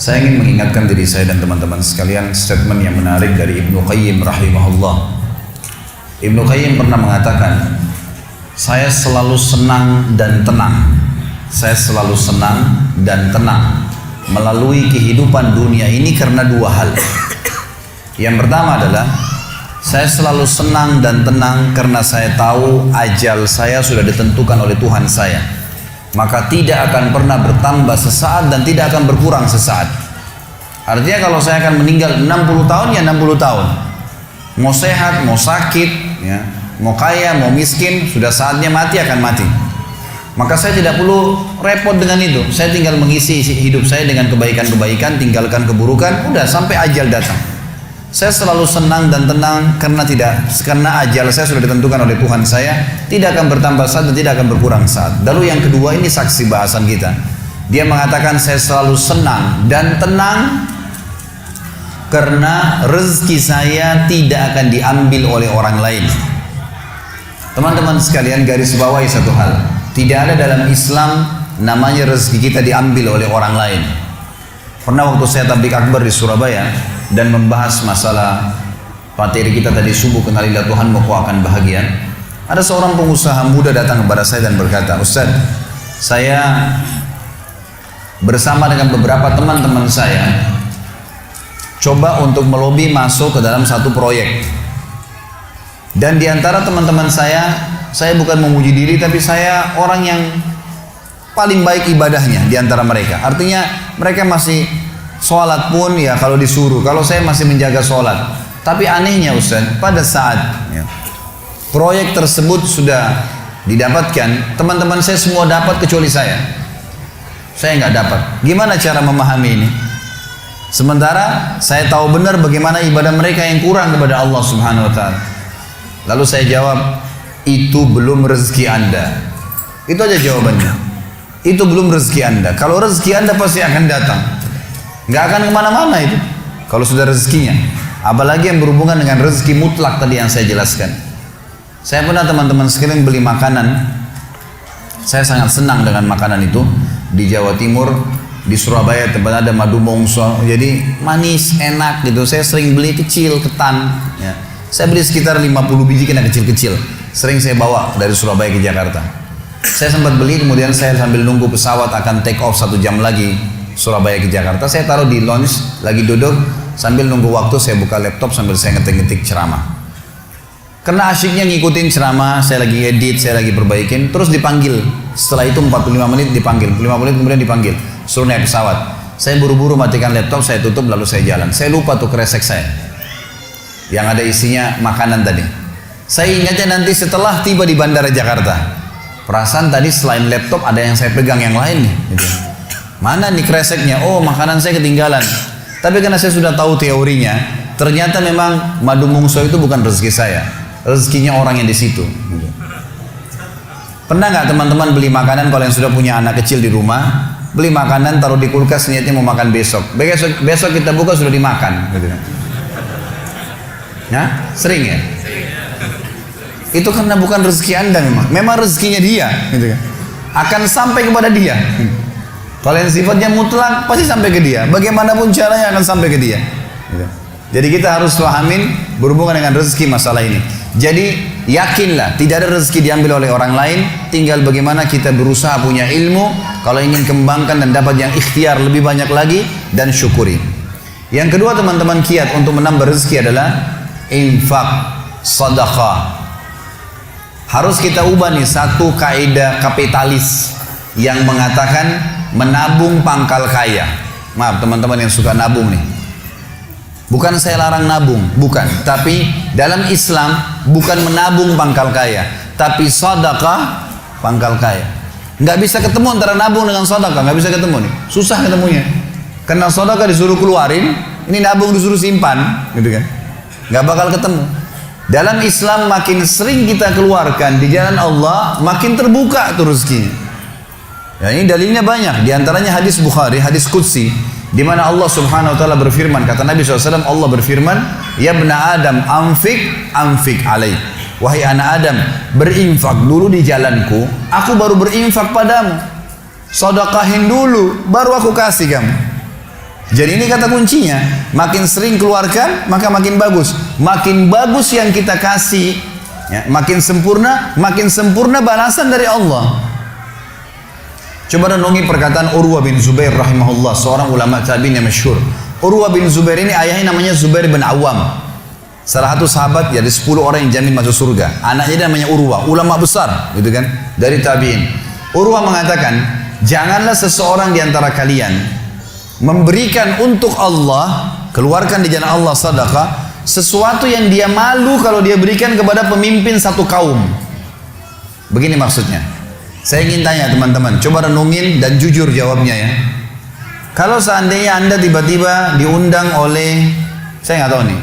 Saya ingin mengingatkan diri saya dan teman-teman sekalian statement yang menarik dari Ibnu Qayyim rahimahullah. Ibnu Qayyim pernah mengatakan, saya selalu senang dan tenang. Saya selalu senang dan tenang melalui kehidupan dunia ini karena dua hal. Yang pertama adalah saya selalu senang dan tenang karena saya tahu ajal saya sudah ditentukan oleh Tuhan saya. Maka tidak akan pernah bertambah sesaat dan tidak akan berkurang sesaat. Artinya kalau saya akan meninggal 60 tahun ya 60 tahun. Mau sehat, mau sakit, ya, mau kaya, mau miskin, sudah saatnya mati akan mati. Maka saya tidak perlu repot dengan itu. Saya tinggal mengisi hidup saya dengan kebaikan-kebaikan, tinggalkan keburukan, udah sampai ajal datang. Saya selalu senang dan tenang karena ajal saya sudah ditentukan oleh Tuhan saya, tidak akan bertambah saat dan tidak akan berkurang saat. Lalu yang kedua, ini saksi bahasan kita. Dia mengatakan saya selalu senang dan tenang karena rezeki saya tidak akan diambil oleh orang lain. Teman-teman sekalian, garis bawahi satu hal. Tidak ada dalam Islam namanya rezeki kita diambil oleh orang lain. Pernah waktu saya tabligh akbar di Surabaya dan membahas masalah materi kita tadi subuh, kenalilah Tuhanmu kau akan bahagia. Ada seorang pengusaha muda datang kepada saya dan berkata, Ustaz, saya bersama dengan beberapa teman-teman saya coba untuk melobi masuk ke dalam satu proyek. Dan diantara teman-teman saya bukan memuji diri, tapi saya orang yang paling baik ibadahnya diantara mereka. Artinya mereka masih sholat pun ya kalau disuruh, kalau saya masih menjaga sholat. Tapi anehnya Ustaz, pada saat proyek tersebut sudah didapatkan, teman-teman saya semua dapat kecuali saya nggak dapat. Gimana cara memahami ini? Sementara saya tahu benar bagaimana ibadah mereka yang kurang kepada Allah Subhanahu wa ta'ala. Lalu saya jawab, itu belum rezeki Anda. Itu aja jawabannya. Itu belum rezeki Anda. Kalau rezeki Anda pasti akan datang. Nggak akan kemana-mana itu kalau sudah rezekinya. Apalagi yang berhubungan dengan rezeki mutlak tadi yang saya jelaskan. Saya pernah teman-teman sekalian beli makanan. Saya sangat senang dengan makanan itu. Di Jawa Timur, di Surabaya tempat ada madu mongso, jadi manis, enak gitu. Saya sering beli kecil, ketan ya. Saya beli sekitar 50 biji kena kecil-kecil. Sering saya bawa dari Surabaya ke Jakarta. Saya sempat beli, kemudian saya sambil nunggu pesawat akan take off 1 jam lagi Surabaya ke Jakarta, saya taruh di lounge, lagi duduk sambil nunggu waktu, saya buka laptop sambil saya ngetik-ngetik ceramah. Karena asyiknya ngikutin ceramah, saya lagi edit, saya lagi perbaikin, terus dipanggil. Setelah itu 45 menit dipanggil, 45 menit kemudian dipanggil, suruh naik pesawat. Saya buru-buru matikan laptop, saya tutup lalu saya jalan. Saya lupa tuh kresek saya yang ada isinya makanan tadi. Saya ingatnya nanti setelah tiba di Bandara Jakarta. Perasaan tadi selain laptop ada yang saya pegang yang lain nih gitu. Mana nih kreseknya? Oh, makanan saya ketinggalan. Tapi karena saya sudah tahu teorinya, ternyata memang madu mongso itu bukan rezeki saya. Rezekinya orang yang di situ. Pernah nggak teman-teman beli makanan kalau yang sudah punya anak kecil di rumah, beli makanan taruh di kulkas niatnya mau makan besok. Besok kita buka sudah dimakan. Gitu. Ya, sering ya? Itu karena bukan rezeki Anda memang rezekinya dia. Gitu kan? Akan sampai kepada dia. Kalau yang sifatnya mutlak pasti sampai ke dia. Bagaimanapun caranya akan sampai ke dia. Jadi kita harus pahamin berhubungan dengan rezeki masalah ini. Jadi yakinlah tidak ada rezeki diambil oleh orang lain. Tinggal bagaimana kita berusaha punya ilmu. Kalau ingin kembangkan dan dapat yang ikhtiar lebih banyak lagi dan syukuri. Yang kedua teman-teman, kiat untuk menambah rezeki adalah infak, sedekah. Harus kita ubah nih satu kaidah kapitalis yang mengatakan menabung pangkal kaya. Maaf teman-teman yang suka nabung nih. Bukan saya larang nabung, bukan. Tapi dalam Islam bukan menabung pangkal kaya, tapi sedekah pangkal kaya. Nggak bisa ketemu antara nabung dengan sedekah, nggak bisa ketemu nih. Susah ketemunya. Karena sedekah disuruh keluarin, ini nabung disuruh simpan, gitu kan? Nggak bakal ketemu. Dalam Islam makin sering kita keluarkan di jalan Allah, makin terbuka tuh rezekinya. Ya, ini dalilnya banyak. Di antaranya hadis Bukhari, hadis Qudsi, di mana Allah Subhanahu wa taala berfirman, kata Nabi SAW, Allah berfirman, "Ya bna Adam, anfik alaik." Wahai anak Adam, berinfak dulu di jalanku, aku baru berinfak padamu. Sedekahin dulu, baru aku kasih kamu. Jadi ini kata kuncinya, makin sering keluarkan maka makin bagus. Makin bagus yang kita kasih, ya, makin sempurna balasan dari Allah. Coba renungi perkataan Urwah bin Zubair rahimahullah, seorang ulama tabi'in yang masyhur. Urwah bin Zubair ini ayahnya namanya Zubair bin Awam, salah satu sahabat ya, dari 10 orang yang jamin masuk surga. Anaknya namanya Urwah, ulama besar gitu kan, dari tabi'in. Urwah mengatakan, janganlah seseorang di antara kalian memberikan untuk Allah, keluarkan di jalan Allah sedekah, sesuatu yang dia malu kalau dia berikan kepada pemimpin satu kaum. Begini maksudnya. Saya ingin tanya teman-teman, coba renungin dan jujur jawabnya ya. Kalau seandainya Anda tiba-tiba diundang oleh, saya nggak tahu nih,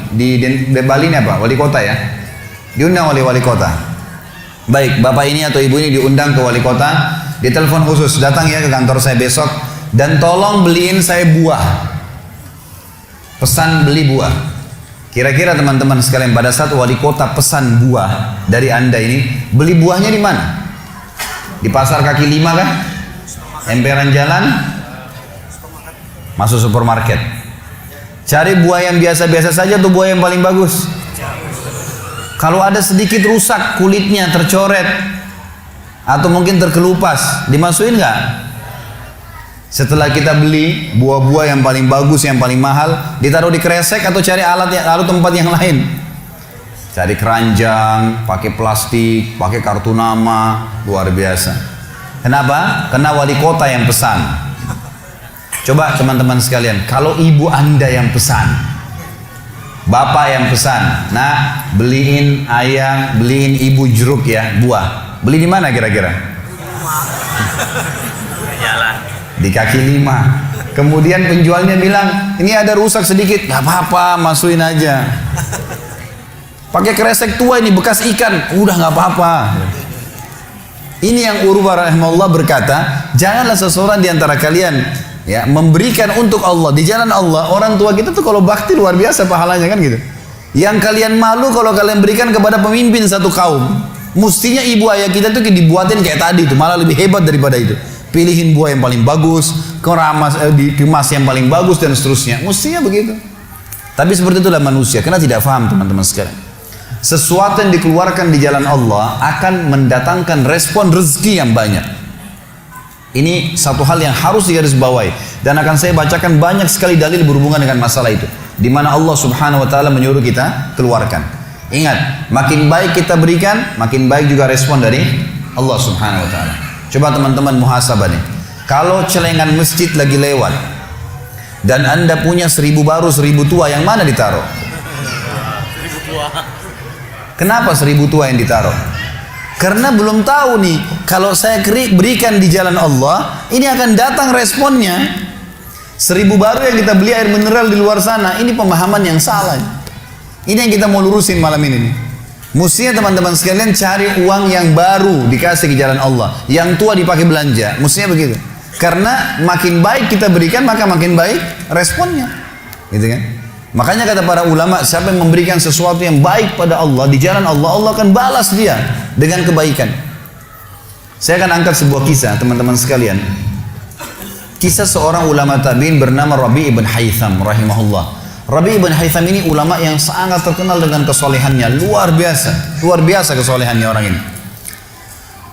di Bali ini apa? Wali kota ya? Diundang oleh wali kota. Baik, bapak ini atau ibu ini diundang ke wali kota, ditelepon khusus, datang ya ke kantor saya besok, dan tolong beliin saya buah. Pesan beli buah. Kira-kira teman-teman sekalian, pada saat wali kota pesan buah dari Anda ini, beli buahnya di mana? Di pasar kaki lima kah? Emperan jalan? Masuk supermarket. Cari buah yang biasa-biasa saja atau buah yang paling bagus? Kalau ada sedikit rusak kulitnya, tercoret, atau mungkin terkelupas, dimasukin nggak? Setelah kita beli buah-buah yang paling bagus, yang paling mahal, ditaruh di kresek atau cari alat tempat yang lain. Cari keranjang, pakai plastik, pakai kartu nama, luar biasa. Kenapa? Karena wali kota yang pesan. Coba teman-teman sekalian, kalau ibu Anda yang pesan, bapak yang pesan, nah beliin ayah, beliin ibu jeruk ya, buah. Beli di mana kira-kira? Di kaki lima. Kemudian penjualnya bilang, ini ada rusak sedikit, nggak apa-apa, masukin aja. Pakai kresek tua ini bekas ikan, udah nggak apa-apa. Ini yang Urwah rahimahullah berkata, janganlah seseorang di antara kalian ya memberikan untuk Allah di jalan Allah. Orang tua kita tuh kalau bakti luar biasa pahalanya kan gitu. Yang kalian malu kalau kalian berikan kepada pemimpin satu kaum. Mestinya ibu ayah kita tuh dibuatin kayak tadi tuh, malah lebih hebat daripada itu. Pilihin buah yang paling bagus, dikemas yang paling bagus dan seterusnya. Mestinya begitu. Tapi seperti itulah manusia, karena tidak paham teman-teman sekalian. Sesuatu yang dikeluarkan di jalan Allah akan mendatangkan respon rezeki yang banyak. Ini satu hal yang harus digarisbawahi, dan akan saya bacakan banyak sekali dalil berhubungan dengan masalah itu, di mana Allah Subhanahu wa taala menyuruh kita keluarkan. Ingat, makin baik kita berikan, makin baik juga respon dari Allah Subhanahu wa taala. Coba teman-teman muhasabah nih. Kalau celengan masjid lagi lewat dan Anda punya 1000 baru 1000 tua, yang mana ditaruh? 1000 tua. Kenapa 1000 tua yang ditaruh? Karena belum tahu nih, kalau saya berikan di jalan Allah, ini akan datang responnya. 1000 baru yang kita beli air mineral di luar sana, ini pemahaman yang salah. Ini yang kita mau lurusin malam ini nih. Mestinya teman-teman sekalian cari uang yang baru dikasih ke jalan Allah, yang tua dipakai belanja. Mestinya begitu. Karena makin baik kita berikan, maka makin baik responnya. Gitu kan? Makanya kata para ulama, siapa yang memberikan sesuatu yang baik pada Allah di jalan Allah, Allah akan balas dia dengan kebaikan. Saya akan angkat sebuah kisah teman-teman sekalian. Kisah seorang ulama tabi'in bernama Rabi' ibn Haytham rahimahullah. Rabi' ibn Haytham ini ulama yang sangat terkenal dengan kesolehannya, luar biasa kesolehannya orang ini.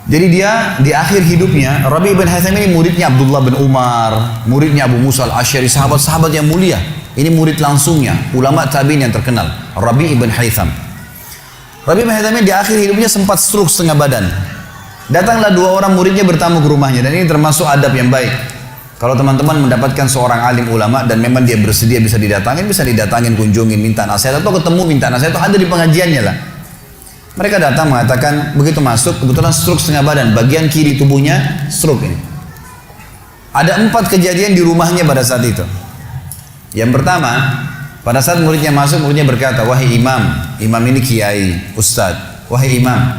Jadi dia di akhir hidupnya, Rabi' ibn Haytham ini muridnya Abdullah bin Umar, muridnya Abu Musa al-Asy'ari, sahabat-sahabat yang mulia. Ini murid langsungnya, ulama tabi'in yang terkenal, Rabi' ibn Haytham. Rabi' ibn Haytham ini di akhir hidupnya sempat stroke setengah badan. Datanglah 2 orang muridnya bertamu ke rumahnya, dan ini termasuk adab yang baik. Kalau teman-teman mendapatkan seorang alim ulama dan memang dia bersedia bisa didatangin, kunjungin, minta nasihat, atau ketemu minta nasihat, atau ada di pengajiannya lah. Mereka datang mengatakan, begitu masuk, kebetulan stroke setengah badan, bagian kiri tubuhnya stroke ini. Ada 4 kejadian di rumahnya pada saat itu. Yang pertama, pada saat muridnya masuk, muridnya berkata, wahai imam ini kiai, ustadz, wahai imam,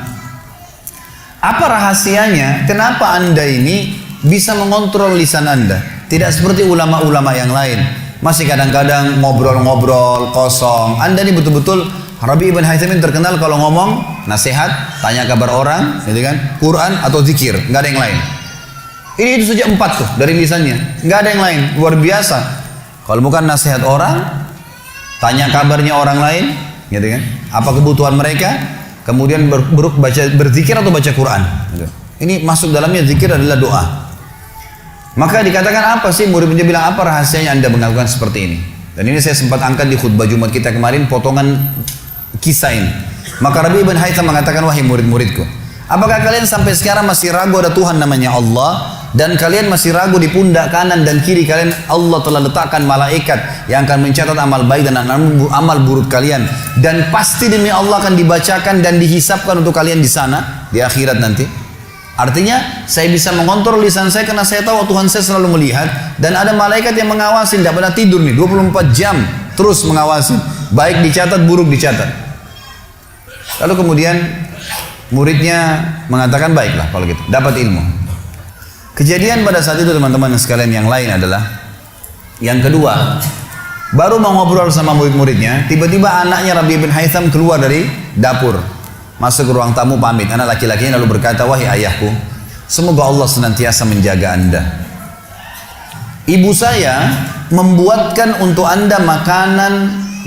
apa rahasianya, kenapa anda ini bisa mengontrol lisan anda? Tidak seperti ulama-ulama yang lain, masih kadang-kadang ngobrol-ngobrol kosong. Anda ini betul-betul, Rabi' ibn Haytham terkenal kalau ngomong, nasihat, tanya kabar orang, gitu kan, Quran atau zikir, nggak ada yang lain. Ini itu saja 4 tuh dari lisannya, nggak ada yang lain, luar biasa. Kalau bukan nasihat orang, tanya kabarnya orang lain, gitu kan? Apa kebutuhan mereka? Kemudian berzikir atau baca Quran. Gitu. Ini masuk dalamnya zikir adalah doa. Maka dikatakan apa sih, murid-muridnya bilang apa rahasianya Anda melakukan seperti ini? Dan ini saya sempat angkat di khutbah Jumat kita kemarin, potongan kisah ini. Maka Rabi ibn Haytham mengatakan, wahai murid-muridku, apakah kalian sampai sekarang masih ragu ada Tuhan namanya Allah? Dan kalian masih ragu di pundak kanan dan kiri kalian Allah telah letakkan malaikat yang akan mencatat amal baik dan amal buruk kalian. Dan pasti demi Allah akan dibacakan dan dihisapkan untuk kalian di sana, di akhirat nanti. Artinya saya bisa mengontrol lisan saya karena saya tahu Tuhan saya selalu melihat. Dan ada malaikat yang mengawasi, tidak pernah tidur nih, 24 jam terus mengawasi. Baik dicatat, buruk dicatat. Lalu kemudian muridnya mengatakan, baiklah kalau gitu, dapat ilmu. Kejadian pada saat itu teman-teman sekalian yang lain adalah, yang kedua, baru mau ngobrol sama murid-muridnya, tiba-tiba anaknya Rabi bin Haytham keluar dari dapur, masuk ke ruang tamu pamit. Anak laki-lakinya lalu berkata, wahai ayahku, semoga Allah senantiasa menjaga Anda. Ibu saya membuatkan untuk Anda makanan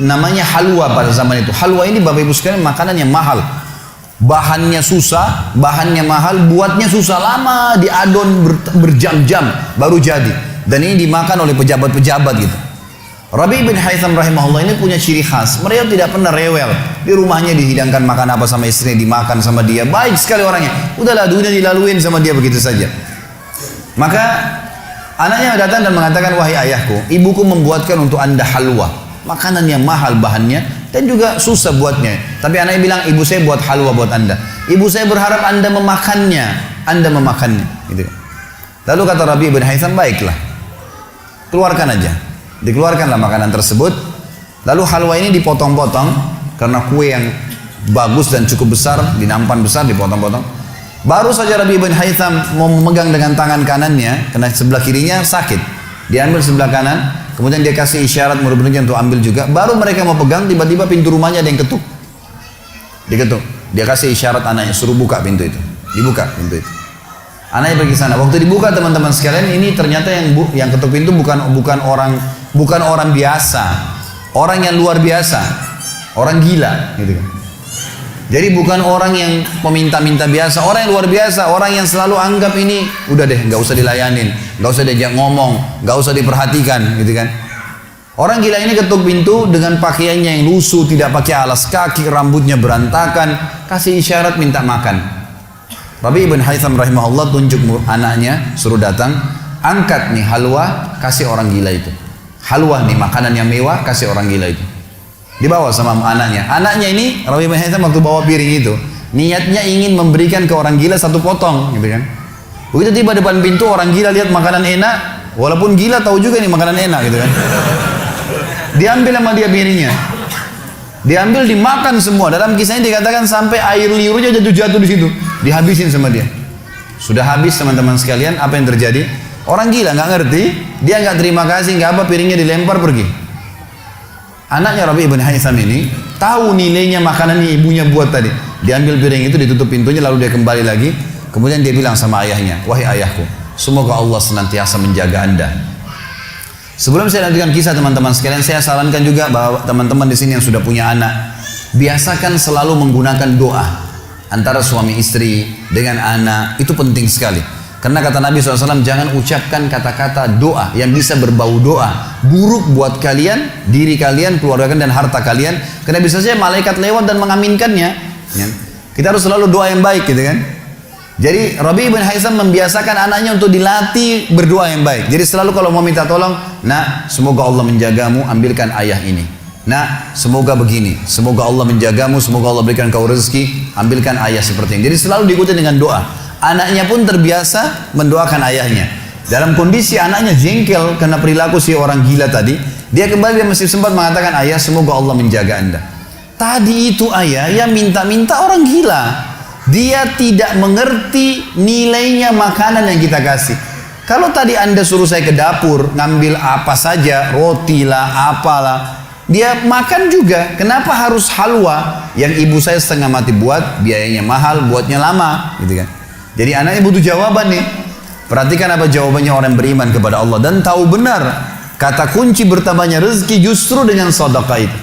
namanya halwa pada zaman itu. Halwa ini Bapak Ibu sekalian makanan yang mahal. Bahannya susah, bahannya mahal, buatnya susah, lama diadon berjam-jam baru jadi. Dan ini dimakan oleh pejabat-pejabat gitu. Rabi bin Haytham rahimahullah ini punya ciri khas. Mereka tidak pernah rewel. Di rumahnya dihidangkan makan apa sama istrinya, dimakan sama dia. Baik sekali orangnya. Udahlah dunia dilaluin sama dia begitu saja. Maka anaknya datang dan mengatakan, wahai ayahku, ibuku membuatkan untuk Anda halwa. Makanan yang mahal bahannya dan juga susah buatnya. Tapi anaknya bilang, ibu saya buat halwa buat Anda. Ibu saya berharap Anda memakannya. Anda memakannya. Gitu. Lalu kata Rabi bin Haytham, baiklah. Keluarkan aja. Dikeluarkanlah makanan tersebut. Lalu halwa ini dipotong-potong. Karena kue yang bagus dan cukup besar, di nampan besar dipotong-potong. Baru saja Rabi bin Haytham mau memegang dengan tangan kanannya, karena sebelah kirinya sakit. Diambil sebelah kanan. Kemudian dia kasih isyarat murid-muridnya untuk ambil juga. Baru mereka mau pegang, tiba-tiba pintu rumahnya ada yang ketuk. Diketuk. Dia kasih isyarat anaknya, suruh buka pintu itu. Dibuka pintu itu. Anaknya pergi sana. Waktu dibuka teman-teman sekalian, ini ternyata yang ketuk pintu bukan orang biasa, orang yang luar biasa, orang gila, gitu kan. Jadi bukan orang yang peminta-minta biasa, orang yang luar biasa, orang yang selalu anggap ini udah deh, nggak usah dilayanin, nggak usah diajak ngomong, nggak usah diperhatikan, gitu kan. Orang gila ini ketuk pintu dengan pakaiannya yang lusuh, tidak pakai alas kaki, rambutnya berantakan, kasih isyarat minta makan. Rabi ibn Haytham rahimahullah tunjuk anaknya, suruh datang, angkat nih halwa, kasih orang gila itu. Halwa nih makanan yang mewah, kasih orang gila itu. Dibawa sama anaknya. Anaknya ini Rabi bin Haytham waktu bawa piring itu, niatnya ingin memberikan ke orang gila satu potong, gitu kan. Begitu tiba depan pintu, orang gila lihat makanan enak, walaupun gila tahu juga nih makanan enak, gitu kan. Diambil sama dia piringnya. Diambil, dimakan semua. Dalam kisahnya dikatakan sampai air liurnya jatuh-jatuh di situ, dihabisin sama dia. Sudah habis teman-teman sekalian, apa yang terjadi? Orang gila nggak ngerti, dia nggak terima kasih, nggak apa, piringnya dilempar pergi. Anaknya Rabi bin Haytham ini tahu nilainya makanan yang ibunya buat tadi. Diambil piring itu, ditutup pintunya, lalu dia kembali lagi. Kemudian dia bilang sama ayahnya, wahai ayahku, semoga Allah senantiasa menjaga Anda. Sebelum saya lanjutkan kisah teman-teman sekalian, saya sarankan juga bahwa teman-teman di sini yang sudah punya anak, biasakan selalu menggunakan doa antara suami istri dengan anak. Itu penting sekali. Karena kata Nabi SAW, jangan ucapkan kata-kata doa yang bisa berbau doa buruk buat kalian, diri kalian, keluarga kalian, dan harta kalian. Karena bisa saja malaikat lewat dan mengaminkannya. Kita harus selalu doa yang baik, gitu kan. Jadi Rabi bin Haytham membiasakan anaknya untuk dilatih berdoa yang baik. Jadi selalu kalau mau minta tolong, nak, semoga Allah menjagamu, ambilkan ayah ini. Nak, semoga begini, semoga Allah menjagamu, semoga Allah berikan kau rezeki, ambilkan ayah seperti ini. Jadi selalu diikuti dengan doa. Anaknya pun terbiasa mendoakan ayahnya. Dalam kondisi anaknya jengkel karena perilaku si orang gila tadi, dia kembali, dia masih sempat mengatakan, ayah semoga Allah menjaga Anda. Tadi itu ayah yang minta-minta orang gila. Dia tidak mengerti nilainya makanan yang kita kasih. Kalau tadi Anda suruh saya ke dapur ngambil apa saja, roti lah, apalah, dia makan juga. Kenapa harus halwa yang ibu saya setengah mati buat, biayanya mahal, buatnya lama, gitu kan. Jadi anaknya butuh jawaban nih. Perhatikan apa jawabannya orang beriman kepada Allah dan tahu benar Kata kunci bertambahnya rezeki justru dengan sedekah itu.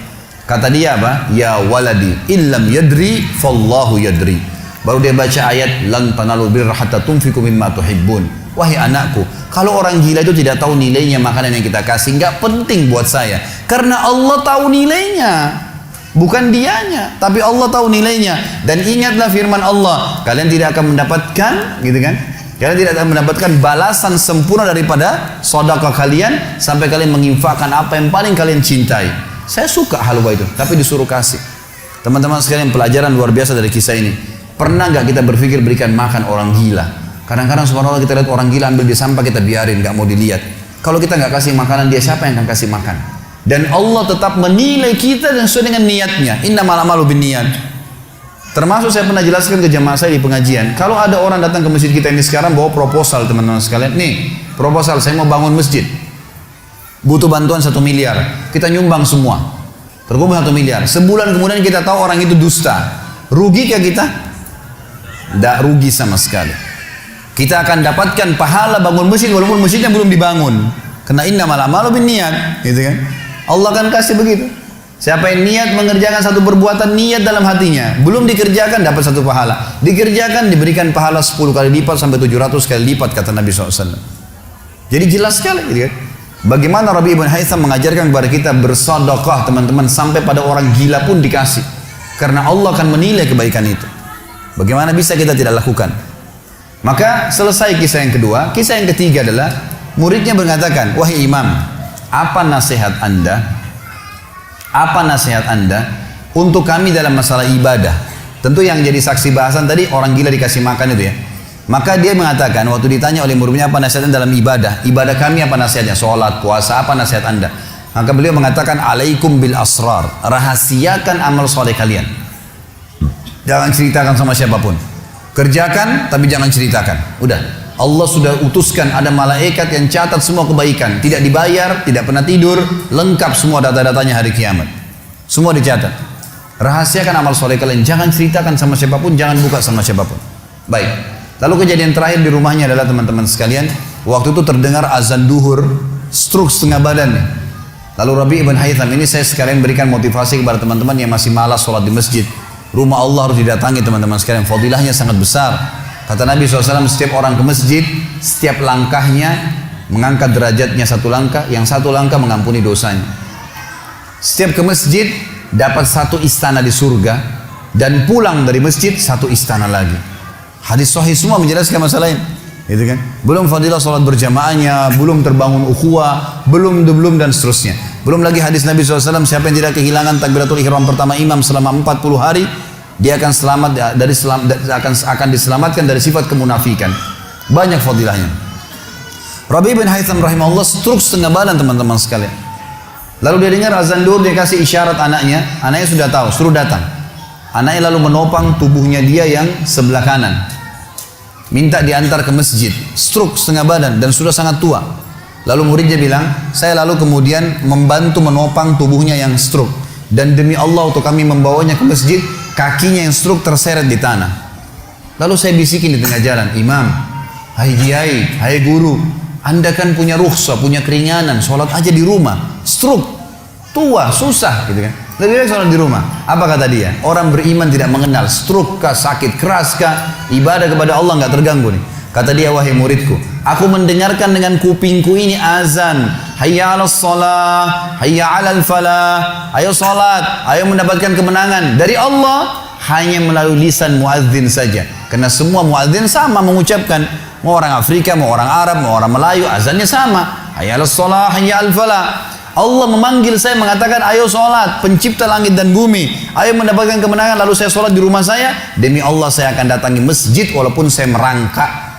Kata dia apa? Ya waladi, illam yadri, fallahu yadri. Baru dia baca ayat, lan tanalul birra hatta tunfiqu mimma tuhibbun. Wahai anakku, kalau orang gila itu tidak tahu nilainya makanan yang kita kasih, nggak penting buat saya. Karena Allah tahu nilainya. Bukan dianya, tapi Allah tahu nilainya. Dan ingatlah firman Allah, kalian tidak akan mendapatkan, gitu kan? Kalian tidak akan mendapatkan balasan sempurna daripada sedekah kalian sampai kalian menginfakkan apa yang paling kalian cintai. Saya suka halwa itu, tapi disuruh kasih. Teman-teman sekalian, pelajaran luar biasa dari kisah ini. Pernah nggak kita berpikir berikan makan orang gila? Kadang-kadang subhanallah kita lihat orang gila ambil di sampah, kita biarin, nggak mau dilihat. Kalau kita nggak kasih makanan dia, siapa yang akan kasih makan? Dan Allah tetap menilai kita dan sesuai dengan niatnya. Innamal a'malu binniyat. Termasuk saya pernah jelaskan ke jamaah saya di pengajian. Kalau ada orang datang ke masjid kita ini sekarang bawa proposal, teman-teman sekalian. Nih, proposal saya mau bangun masjid. Butuh bantuan 1 miliar. Kita nyumbang semua. Terkumpul 1 miliar. Sebulan kemudian kita tahu orang itu dusta. Rugi kah kita? Tidak rugi sama sekali. Kita akan dapatkan pahala bangun masjid walaupun masjidnya belum dibangun. Karena innamal a'malu binniyat, gitu kan? Allah akan kasih begitu. Siapa yang niat mengerjakan satu perbuatan, niat dalam hatinya, belum dikerjakan dapat 1 pahala. Dikerjakan diberikan pahala 10 kali lipat sampai 700 kali lipat kata Nabi SAW. Jadi jelas sekali, gitu kan? Bagaimana Rabi ibn Haytham mengajarkan kepada kita bersedekah, teman-teman, sampai pada orang gila pun dikasih. Karena Allah akan menilai kebaikan itu. Bagaimana bisa kita tidak lakukan? Maka selesai kisah yang kedua. Kisah yang ketiga adalah muridnya mengatakan, wahai imam, apa nasihat anda? Apa nasihat anda untuk kami dalam masalah ibadah? Tentu yang jadi saksi bahasan tadi orang gila dikasih makan itu ya. Maka dia mengatakan waktu ditanya oleh muridnya apa nasihatnya dalam ibadah? Ibadah kami apa nasihatnya? Sholat, puasa, apa nasihat anda? Maka beliau mengatakan, alaikum bil asrar. Rahasiakan amal soleh kalian. Jangan ceritakan sama siapapun. Kerjakan tapi jangan ceritakan. Udah, Allah sudah utuskan ada malaikat yang catat semua kebaikan. Tidak dibayar, tidak pernah tidur, lengkap semua data-datanya hari kiamat. Semua dicatat. Rahasiakan amal soleh kalian. Jangan ceritakan sama siapapun, jangan buka sama siapapun. Baik. Lalu kejadian terakhir di rumahnya adalah teman-teman sekalian, waktu itu terdengar azan duhur, stroke setengah badan. Lalu Rabi ibn Haytham, ini saya sekalian berikan motivasi kepada teman-teman yang masih malas sholat di masjid. Rumah Allah harus didatangi teman-teman sekalian, fadilahnya sangat besar. Kata Nabi SAW, setiap orang ke masjid, setiap langkahnya mengangkat derajatnya 1 langkah, yang 1 langkah mengampuni dosanya. Setiap ke masjid, dapat 1 istana di surga, dan pulang dari masjid 1 istana lagi. Hadis sahih semua menjelaskan masalah ini. Gitu kan? Belum fadilah sholat berjamaahnya, belum terbangun ukhuwah, belum dan seterusnya. Belum lagi hadis Nabi SAW, siapa yang tidak kehilangan takbiratul ihram pertama imam selama 40 hari, dia akan akan diselamatkan dari sifat kemunafikan. Banyak fadilahnya. Rabi bin Haytham rahimahullah stroke setengah badan teman-teman sekalian. Lalu dia dengar azan duhur, dia kasih isyarat anaknya sudah tahu, suruh datang. Anaknya lalu menopang tubuhnya dia yang sebelah kanan. Minta diantar ke masjid, stroke setengah badan dan sudah sangat tua. Lalu muridnya bilang, saya lalu kemudian membantu menopang tubuhnya yang stroke. Dan demi Allah untuk kami membawanya ke masjid, kakinya yang stroke terseret di tanah. Lalu saya bisikin di tengah jalan, imam, hai kiai, hai guru, anda kan punya rukhsah, punya keringanan, sholat aja di rumah. Stroke, tua, susah gitu kan. Lebih baik sholat di rumah. Apa kata dia? Orang beriman tidak mengenal stroke kah, sakit keras kah, ibadah kepada Allah nggak terganggu nih. Kata dia, wahai muridku, aku mendengarkan dengan kupingku ini azan, hayya 'alas shalah, hayya 'alal falah. Ayo salat, ayo mendapatkan kemenangan dari Allah hanya melalui lisan muadzin saja. Karena semua muadzin sama mengucapkan, mau orang Afrika, mau orang Arab, mau orang Melayu, azannya sama. Hayya 'alas shalah, hayya 'alal falah. Allah memanggil saya mengatakan, ayo sholat, pencipta langit dan bumi, ayo mendapatkan kemenangan. Lalu saya sholat di rumah saya, demi Allah saya akan datangi masjid walaupun saya merangkak.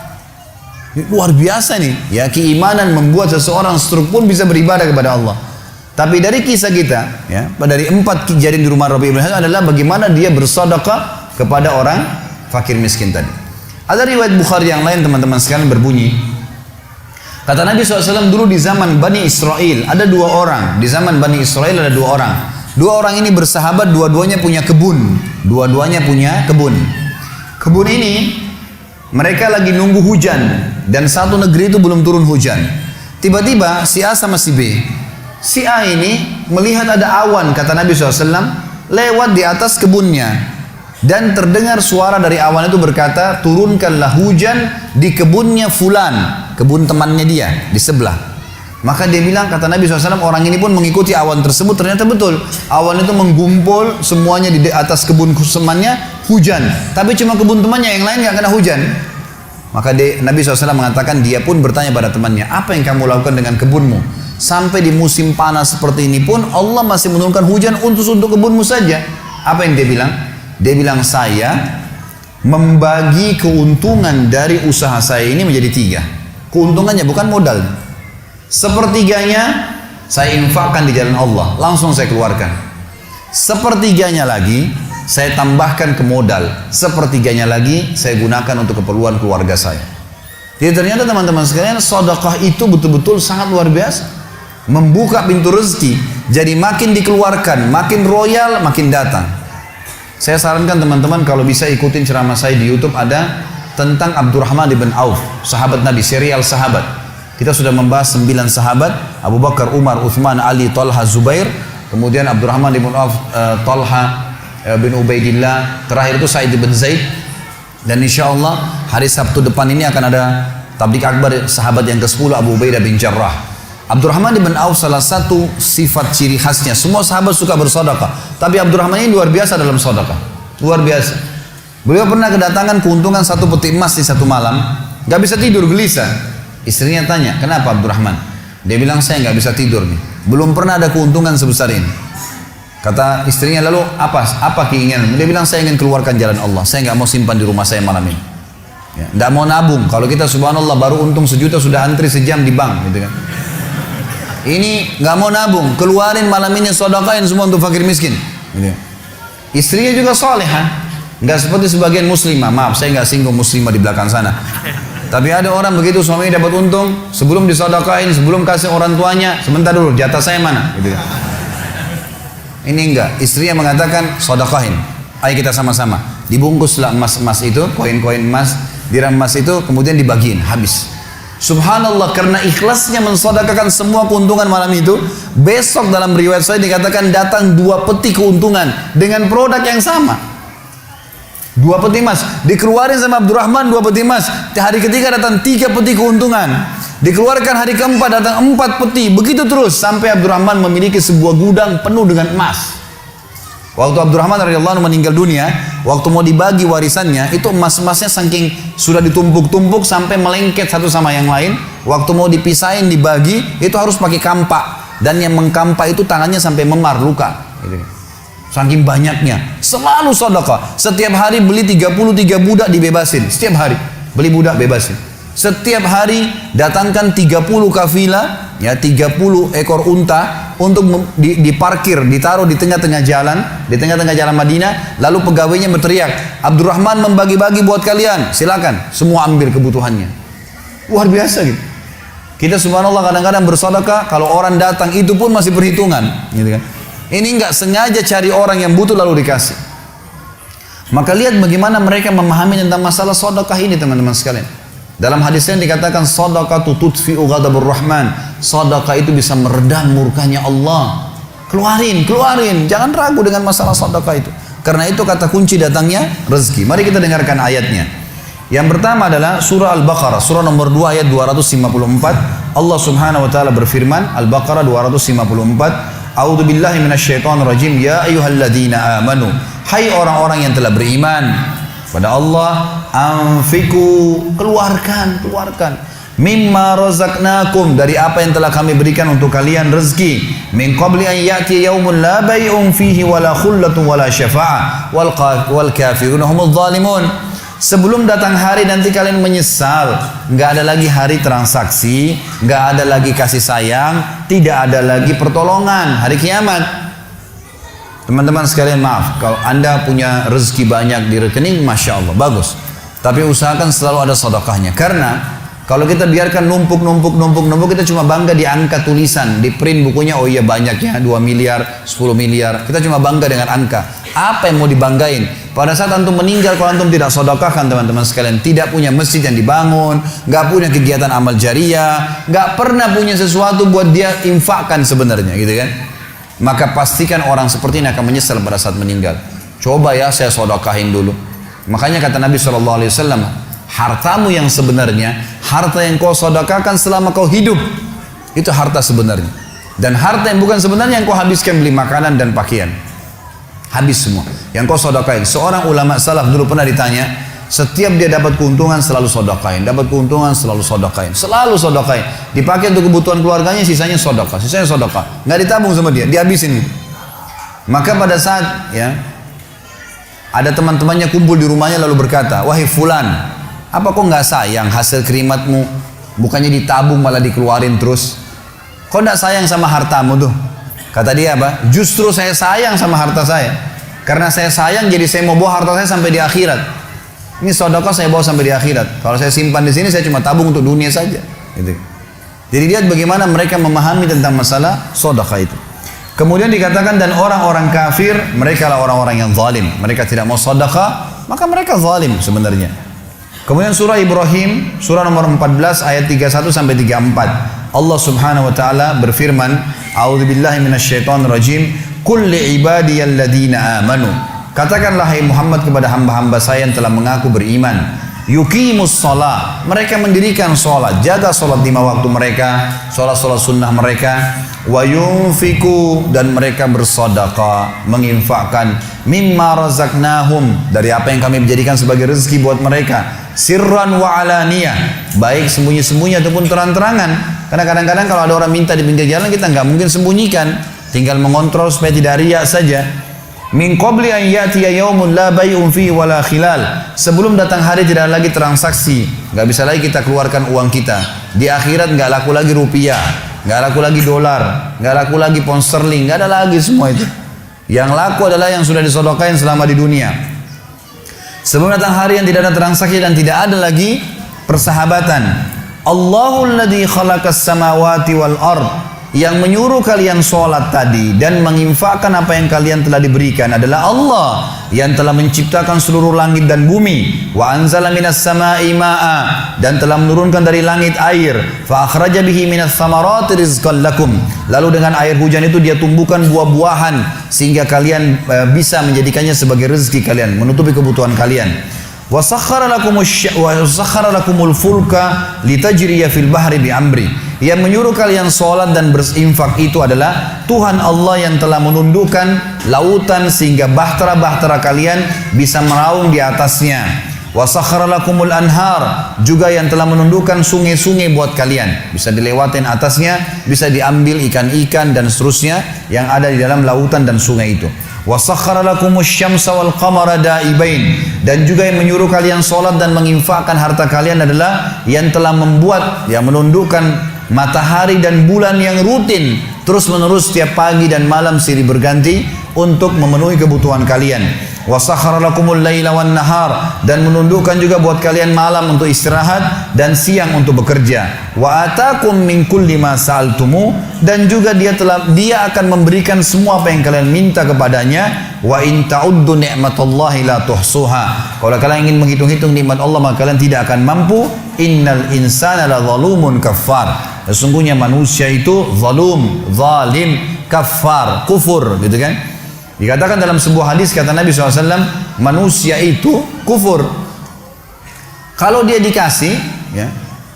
Luar biasa nih, ya, keimanan membuat seseorang stroke pun bisa beribadah kepada Allah. Tapi dari kisah kita, ya, dari 4 kejadian di rumah Rabi ibn Haytham adalah bagaimana dia bersedekah kepada orang fakir miskin tadi. Ada riwayat Bukhari yang lain teman-teman sekalian berbunyi, kata Nabi SAW dulu di zaman Bani Israel ada 2 orang. Di zaman Bani Israel ada 2 orang. 2 orang ini bersahabat, dua-duanya punya kebun. Dua-duanya punya kebun. Kebun ini mereka lagi nunggu hujan dan satu negeri itu belum turun hujan. Tiba-tiba si A sama si B. Si A ini melihat ada awan, kata Nabi SAW, lewat di atas kebunnya. Dan terdengar suara dari awan itu berkata, turunkanlah hujan di kebunnya fulan. Kebun temannya dia, di sebelah. Maka dia bilang, kata Nabi SAW, orang ini pun mengikuti awan tersebut. Ternyata betul, awan itu menggumpul semuanya di atas kebun temannya, hujan. Tapi cuma kebun temannya, yang lain gak kena hujan. Maka Nabi SAW mengatakan, dia pun bertanya pada temannya, apa yang kamu lakukan dengan kebunmu? Sampai di musim panas seperti ini pun Allah masih menurunkan hujan untuk kebunmu saja. Apa yang dia bilang? Dia bilang, saya membagi keuntungan dari usaha saya ini menjadi 3. Keuntungannya bukan modal. Sepertiganya saya infakkan di jalan Allah, langsung saya keluarkan. Sepertiganya lagi saya tambahkan ke modal. Sepertiganya lagi saya gunakan untuk keperluan keluarga saya. Jadi ternyata teman-teman sekalian, sedekah itu betul-betul sangat luar biasa. Membuka pintu rezeki. Jadi makin dikeluarkan, makin royal, makin datang. Saya sarankan teman-teman kalau bisa ikutin ceramah saya di YouTube, ada tentang Abdurrahman bin Auf, sahabat Nabi, serial sahabat. Kita sudah membahas 9 sahabat, Abu Bakar, Umar, Uthman, Ali, Talha, Zubair, kemudian Abdurrahman bin Auf, Talha bin Ubaidillah, terakhir itu Sa'id bin Zaid. Dan insya Allah hari Sabtu depan ini akan ada tablik akbar sahabat yang ke-10, Abu Ubaidah bin Jarrah. Abdurrahman bin Auf, salah satu sifat ciri khasnya, semua sahabat suka bersedekah, tapi Abdurrahman ini luar biasa dalam sedekah, luar biasa. Beliau pernah kedatangan keuntungan 1 peti emas di satu malam, gak bisa tidur, gelisah. Istrinya tanya, kenapa Abdurrahman? Dia bilang, saya nggak bisa tidur nih. Belum pernah ada keuntungan sebesar ini. Kata istrinya, lalu apa keinginan? Dia bilang, saya ingin keluarkan jalan Allah. Saya nggak mau simpan di rumah saya malam ini. Ya, nggak mau nabung. Kalau kita subhanallah baru untung 1 juta sudah antri sejam di bank, gitu kan? Ini nggak mau nabung, keluarin malam ini, sedekahin semua untuk fakir miskin. Gitu. Istrinya juga solehah, nggak seperti sebagian muslimah. Maaf, saya nggak singgung muslimah di belakang sana. Tapi ada orang begitu, suaminya dapat untung, sebelum disedekahin, sebelum kasih orang tuanya, sebentar dulu, jatah saya mana? Gitu. Ini enggak, istrinya mengatakan, sedekahin, ayo kita sama-sama. Dibungkuslah emas-emas itu, koin-koin emas, dirham emas itu, kemudian dibagiin, habis. Subhanallah, karena ikhlasnya mensedekahkan semua keuntungan malam itu, besok dalam riwayat saya dikatakan datang 2 peti keuntungan dengan produk yang sama. 2 peti emas dikeluarin sama Abdurrahman, 2 peti emas. Hari ketiga datang 3 peti keuntungan. Dikeluarkan hari keempat datang 4 peti. Begitu terus sampai Abdurrahman memiliki sebuah gudang penuh dengan emas. Waktu Abdurrahman radhiyallahu anhu meninggal dunia, waktu mau dibagi warisannya, itu emas-emasnya saking sudah ditumpuk-tumpuk sampai melengket satu sama yang lain. Waktu mau dipisahin dibagi, itu harus pakai kampak, dan yang mengkampak itu tangannya sampai memar, luka. Saking banyaknya, selalu sedekah. Setiap hari beli 33 budak dibebasin. Setiap hari beli budak bebasin. Setiap hari datangkan 30 kafilah, ya 30 ekor unta untuk diparkir, ditaruh di tengah-tengah jalan, di tengah-tengah jalan Madinah. Lalu pegawainya berteriak, Abdurrahman membagi-bagi buat kalian, silakan, semua ambil kebutuhannya. Luar biasa gitu. Kita subhanallah kadang-kadang bersedekah, kalau orang datang itu pun masih perhitungan, gitu kan. Ini enggak sengaja cari orang yang butuh lalu dikasih. Maka lihat bagaimana mereka memahami tentang masalah sedekah ini, teman-teman sekalian. Dalam hadisnya dikatakan shadaqatu tudfi'u ghadabur rahman. Sedekah itu bisa meredam murkanya Allah. Keluarin, jangan ragu dengan masalah sedekah itu. Karena itu kata kunci datangnya rezeki. Mari kita dengarkan ayatnya. Yang pertama adalah surah Al-Baqarah, surah nomor 2 ayat 254. Allah Subhanahu wa taala berfirman, Al-Baqarah 254, A'udzu billahi minasyaitonir rajim. Ya ayyuhalladzina amanu, hai orang-orang yang telah beriman pada Allah, anfiku, keluarkan mimma razaqnakum, dari apa yang telah kami berikan untuk kalian rezeki, min qabli an ya'ti yaumun la bay'un fihi wala khullatun wala syafa'ah wal kafirun humudz zalimun. Sebelum datang hari nanti kalian menyesal, nggak ada lagi hari transaksi, nggak ada lagi kasih sayang, tidak ada lagi pertolongan hari kiamat. Teman-teman sekalian, maaf kalau anda punya rezeki banyak di rekening, masya Allah, bagus. Tapi usahakan selalu ada sedekahnya, karena kalau kita biarkan numpuk, kita cuma bangga di angka tulisan, di print bukunya, oh iya banyaknya 2 miliar, 10 miliar, kita cuma bangga dengan angka. Apa yang mau dibanggain? pada saat antum meninggal, kalau antum tidak sedekahkan teman-teman sekalian, tidak punya masjid yang dibangun, nggak punya kegiatan amal jariah, nggak pernah punya sesuatu buat dia infakkan sebenarnya, gitu kan? Maka pastikan orang seperti ini akan menyesal pada saat meninggal. Coba ya saya sedekahin dulu. Makanya kata Nabi SAW, hartamu yang sebenarnya, harta yang kau sedekahkan selama kau hidup, itu harta sebenarnya. Dan harta yang bukan sebenarnya yang kau habiskan beli makanan dan pakaian. Habis semua. Yang kau sedekahin. Seorang ulama salaf dulu pernah ditanya, setiap dia dapat keuntungan selalu sedekahin, dapat keuntungan selalu sedekahin, selalu sedekahin. Dipakai untuk kebutuhan keluarganya, sisanya sedekah, sisanya sedekah. Nggak ditabung sama dia, dihabisin. Maka pada saat ya ada teman-temannya kumpul di rumahnya lalu berkata, wahai fulan, apa kau nggak sayang hasil kerimatmu? Bukannya ditabung malah dikeluarin terus. Kau nggak sayang sama hartamu tuh? Kata dia apa? Justru saya sayang sama harta saya. Karena saya sayang jadi saya mau bawa harta saya sampai di akhirat. Ini sedekah saya bawa sampai di akhirat. Kalau saya simpan di sini saya cuma tabung untuk dunia saja. Gitu. Jadi lihat bagaimana mereka memahami tentang masalah sedekah itu. Kemudian dikatakan dan orang-orang kafir mereka lah orang-orang yang zalim. Mereka tidak mau sedekah, maka mereka zalim sebenarnya. Kemudian surah Ibrahim, surah nomor 14 ayat 31 sampai 34. Allah Subhanahu wa taala berfirman, A'udzubillahi minasyaitonir rajim, "Qul li'ibadiyalladzina amanu." Katakanlah hai Muhammad kepada hamba-hamba saya yang telah mengaku beriman, yuqimus shalah, mereka mendirikan salat, jaga salat 5 waktu mereka, salat-salat sunnah mereka, wa yunfiku, dan mereka bersedekah, menginfakkan mimma razaqnahum, dari apa yang kami jadikan sebagai rezeki buat mereka, sirran wa alaniyah, baik sembunyi-sembunyi ataupun terang-terangan. Karena kadang-kadang kalau ada orang minta di pinggir jalan kita nggak mungkin sembunyikan, tinggal mengontrol supaya tidak riya saja. Min qabli an ya'tiya yaumun la bay'un fihi wala khilal, sebelum datang hari tidak lagi transaksi, nggak bisa lagi kita keluarkan uang kita. Di akhirat nggak laku lagi rupiah, nggak laku lagi dolar, nggak laku lagi pound sterling, nggak ada lagi semua itu. Yang laku adalah yang sudah disedekahkan selama di dunia. Sebelum datang hari yang tidak ada transaksi dan tidak ada lagi persahabatan. Allahul ladzi khalaqas samawati wal ard, yang menyuruh kalian sholat tadi dan menginfakkan apa yang kalian telah diberikan adalah Allah yang telah menciptakan seluruh langit dan bumi. Wa anzala minas samai ma'a, dan telah menurunkan dari langit air. Fa akhraja bihi minas samarati rizqan lakum, lalu dengan air hujan itu dia tumbuhkan buah-buahan sehingga kalian bisa menjadikannya sebagai rezeki kalian, menutupi kebutuhan kalian. Wa sakhkhara lakumul fulka litajriya fil bahri bi amri, yang menyuruh kalian sholat dan berinfak itu adalah Tuhan Allah yang telah menundukkan lautan sehingga bahtera-bahtera kalian bisa meraung di atasnya. Wa sakhkhara lakumul anhar, juga yang telah menundukkan sungai-sungai buat kalian, bisa dilewatin atasnya, bisa diambil ikan-ikan dan seterusnya yang ada di dalam lautan dan sungai itu. Wa sakhkhara lakumus syamsa wal qamara da'ibain, dan juga yang menyuruh kalian sholat dan menginfakkan harta kalian adalah yang telah membuat, yang menundukkan matahari dan bulan yang rutin terus menerus setiap pagi dan malam silih berganti untuk memenuhi kebutuhan kalian. Wa sakhkhara lakumul laila wan nahar, dan menundukkan juga buat kalian malam untuk istirahat dan siang untuk bekerja. Wa atakum min kulli ma sa'altumu, dan juga dia akan memberikan semua apa yang kalian minta kepadanya. Wa in ta'uddu ni'matallahi la tuhsuha, kalau kalian ingin menghitung-hitung nikmat Allah maka kalian tidak akan mampu. Innal insana la zalumun kafar, sesungguhnya manusia itu zalim, kafar, kufur, gitu kan. Dikatakan dalam sebuah hadis kata Nabi SAW, manusia itu kufur. Kalau dia dikasih, ya,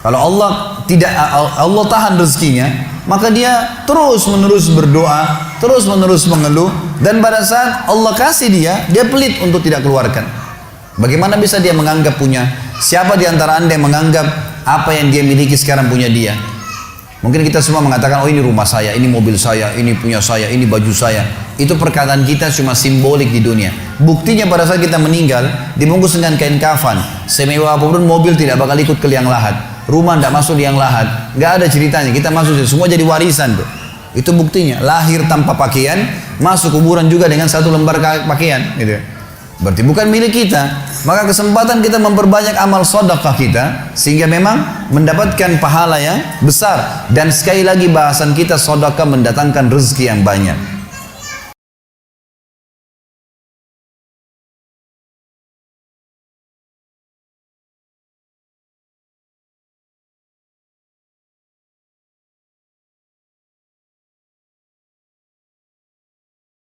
kalau Allah tahan rezekinya, maka dia terus menerus berdoa, terus menerus mengeluh, dan pada saat Allah kasih dia pelit untuk tidak keluarkan. Bagaimana bisa dia menganggap punya? Siapa di antara anda yang menganggap apa yang dia miliki sekarang punya dia? Mungkin kita semua mengatakan, oh ini rumah saya, ini mobil saya, ini punya saya, ini baju saya. Itu perkataan kita cuma simbolik di dunia. Buktinya pada saat kita meninggal, dibungkus dengan kain kafan, semewah apapun mobil tidak bakal ikut ke liang lahat, rumah tidak masuk liang lahat, nggak ada ceritanya. Kita masuk semua jadi warisan tuh. Itu buktinya. Lahir tanpa pakaian, masuk kuburan juga dengan satu lembar pakaian. Gitu. Berarti bukan milik kita. Maka kesempatan kita memperbanyak amal sedekah kita sehingga memang mendapatkan pahala yang besar. Dan sekali lagi bahasan kita, sedekah mendatangkan rezeki yang banyak.